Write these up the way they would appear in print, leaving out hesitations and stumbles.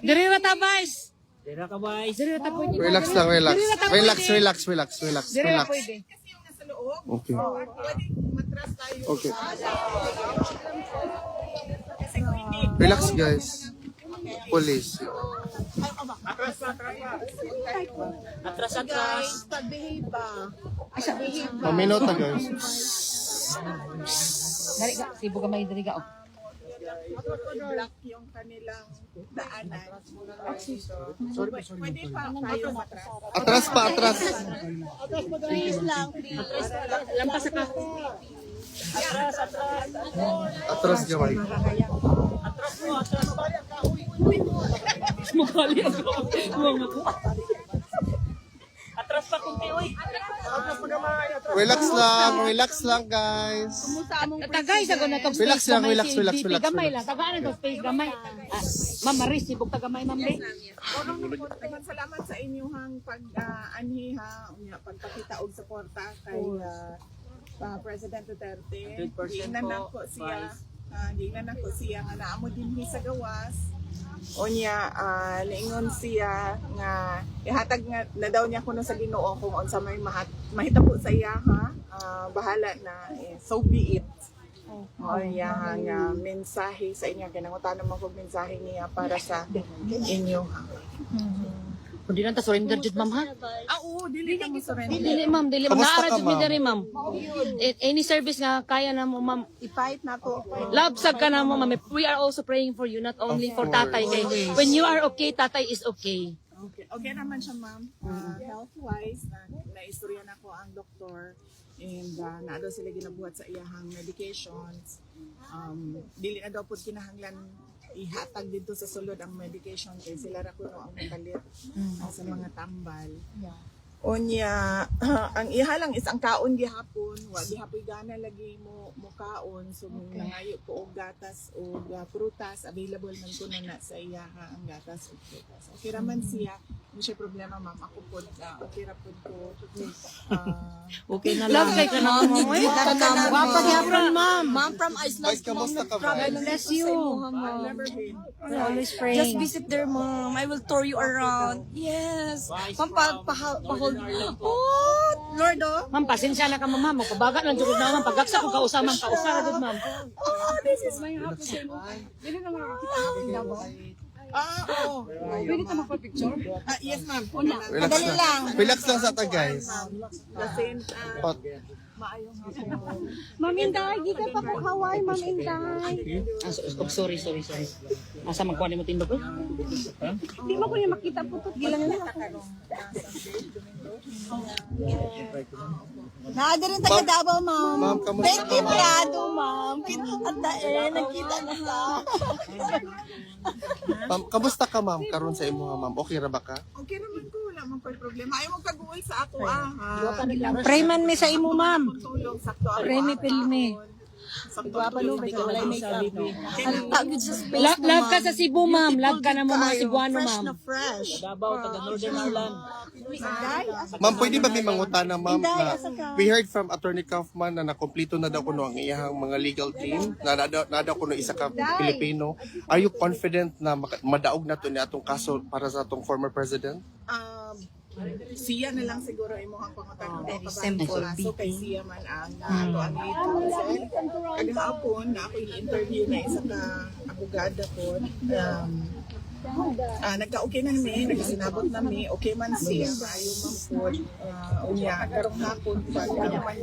Diri ra ta Vice. Relax lang, relax. Diri ra pwede. Okay. Okay. Relax guys. Police. Atras. Pag-behave ba? Maminota guys. Dari ka, sibo gamay diri ka. Block yung kanilang daanan. Pwede pa tayo matras. Atras pa, atras. Please lang, please. Lampas ka. Atras gamay. Mukali ako. Tuwang ako. Atras pa kunti oy. Relax lang guys. Tagay sa guna to. Relax lang, relax. Gamay lang. Tagaan to space gamay. Ma'am Maris, sibog ta gamay ma'am be. Salamat sa inyong pag-anhi pagpakita og suporta kay President Duterte. Di na nako siya nga naamo dinhi sa gawas. Onya niingon siya nga ihatag nga na daw niya kuno sa Ginoo kung unsa may mahitabo sa iya bahala na so be it. Onya nga mensahe sa inyo kinangutan naman kog mensahe niya para sa inyo Kundi lang ta surrender jud ma'am ha. Oo, dili ka mo surrender. Dili ma'am. Kamusta Naara ka, jud mi ma'am? diri ma'am. Any service nga kaya na mo ma'am. I-fight na to. Love sag ka na mo ma'am. We are also praying for you, not only for tatay. Kay when you are okay, tatay is okay. Okay naman siya ma'am. Health-wise, na-istorya na ko ang doktor and na daw sila ginabuhat sa iyahang medications. Dili na daw po kinahanglan ihatag dito sa sulod ang medication kay sila ra kuno ang makalit sa mga tambal. Onya, ang ihalang is ang kaon gihapon, wa gihapoy gana lagi mo kaon so nangayo ko og gatas o prutas available man kuno na sa iya ang gatas ug prutas. Okay ra man siya, hindi siya problema ma'am. Ako pod okay ra pod ko. Okay na lang. Love kay ka na mo. Wapa gyapon ma'am. Ma'am from Iceland. Guys, kamusta ka God ba? bless you. I've never been. We're always praying. Just visit there, ma'am. I will tour you around. Yes. Ma'am, pa-hold. Oh, Lord, oh. Ma'am, pasensya na ka ma'am. Magpabaga lang jud na ma'am. Pagaksa ko kausa ma'am, kausa ra jud ma'am. Oh, this is my house. Dili na makakita ako daw. Oo. Pwede ka magpa-picture? Yes, ma'am. Relax lang sa ta guys. Kasi Hot. Ma'am Inday, di ka pa po Hawaii, Ma'am Inday. Sorry. Asa magkuha mo tindog eh? Di mo ko yung makita po to. Gilang na. Naada rin taga Davao, ma'am. Ma'am, kamusta ka, ma'am? Prado, ma'am. At nagkita na sa. Ma'am, kamusta ka ma'am? Karon sa imo ma'am. Okay ra ba ka? okay naman ko, wala mong problema. Ayaw mong kaguol sa ako, Pray man mi sa imo, ma'am. Tulong, sakto ako. Pray mi pilmi. Sakto ako. Wala makeup. Ang tagid sa space Love ka sa Cebu ma'am. Love ka na mo mga Cebuano fresh ma'am. na fresh. Davao, taga Northern Ireland. Ma'am, pwede ba may mangutana ma'am na we heard from Attorney Kaufman na nakompleto na daw kuno ang iyang mga legal team na nadaw kuno isa ka Pilipino. Are you confident na madaog na to ni atong kaso para sa atong former president? Siya na lang siguro imuhang pangutan ng simple. So kay siya man ang ang lead counsel. Kagahapon na ako in-interview na isa ka abogada po. Nagka-okay na namin, nagkasinabot namin, okay man siya, maayo man po. Unya, karong hapon pa, naman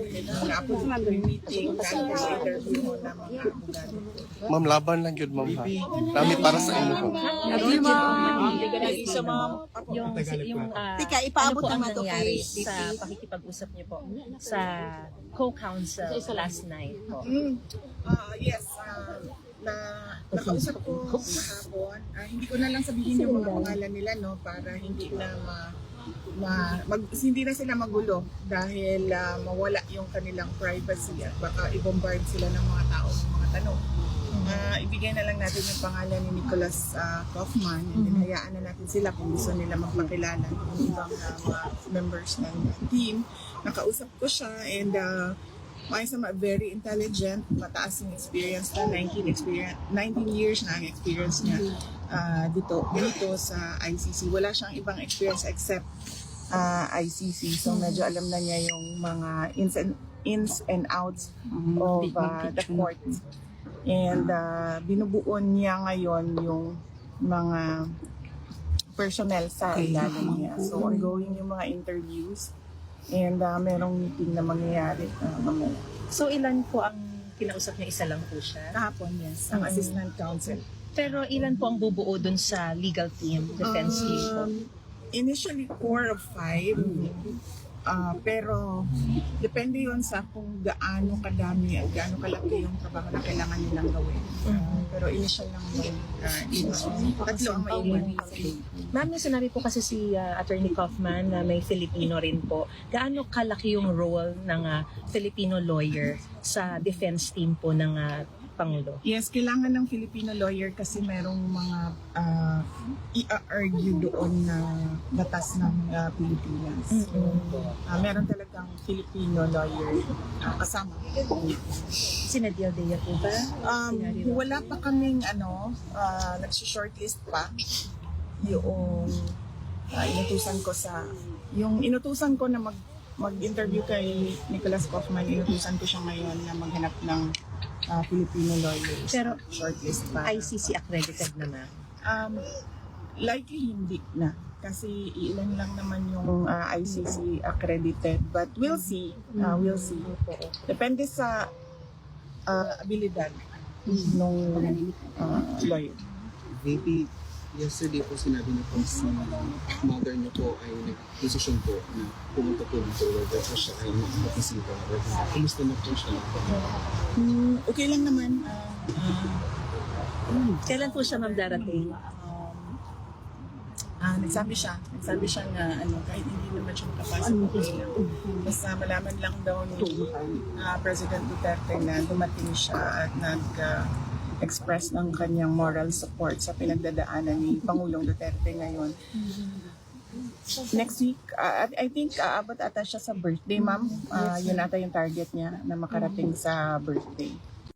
hapon sa meeting, kaya sa interview mo na mga abogado. Ma'am, laban lang yun ma'am ha. Dami para sa imo. Hindi ka nag-isa ma'am. Tika, ipaabot ano po ang naman to nangyari kay sa pakikipag-usap niyo po sa co-counsel last night po? Yes, nakausap ko kahapon. Hindi ko na lang sabihin yung mga pangalan nila no para hindi na hindi na sila magulo dahil mawala yung kanilang privacy at baka i-bombard sila ng mga tao ng mga tanong. Ibigay na lang natin yung pangalan ni Nicholas Kaufman and then hayaan na natin sila kung gusto nila magpakilala ng ibang mga members ng team. Nakausap ko siya and maayos na very intelligent, mataas yung experience na 19 years na ang experience niya dito sa ICC. Wala siyang ibang experience except ICC. So medyo alam na niya yung mga ins and outs of the court. And binubuo niya ngayon yung mga personnel sa ilalim niya. So ongoing yung mga interviews and merong meeting na mangyayari mamaya. So ilan po ang kinausap niya? Isa lang po siya? Kahapon, yes, ang assistant counsel. Pero ilan po ang bubuo dun sa legal team, defense team po? Initially 4 of 5. Pero depende yun sa kung gaano kadami at gaano kalaki yung trabaho na kailangan nilang gawin. Pero initial lang yun. Tatlo ang maiwan. Ma'am, yung sinabi po kasi si Attorney Kaufman na may Filipino rin po. Gaano kalaki yung role ng Filipino lawyer sa defense team po ng Pangulo? Yes, kailangan ng Filipino lawyer kasi merong mga i-argue doon na batas ng Pilipinas. So, meron talagang Filipino lawyer kasama. Sinadil Dea po ba? Wala pa kaming nagsi-shortlist pa yung inutusan ko na mag-interview kay Nicholas Kaufman. Inutusan ko siya ngayon na maghanap ng Filipino lawyers. Pero shortlist pa. ICC accredited naman. Likely hindi na. Kasi ilan lang naman yung ICC accredited. But we'll see. We'll see. Depende sa abilidad ng lawyer. VP, yesterday po sinabi niyo po si mother niyo po ay nag-decision po na pumunta po ng whether po siya ay makakasita. Kumusta na po siya? Okay lang naman. Kailan po siya ma'am darating? Nagsabi siya na kahit hindi naman siya makapasok, okay lang. Basta malaman lang daw ni President Duterte na dumating siya at express ng kanyang moral support sa pinagdadaanan ni Pangulong Duterte ngayon. Next week, I think aabot ata siya sa birthday, ma'am. Yun ata yung target niya na makarating sa birthday.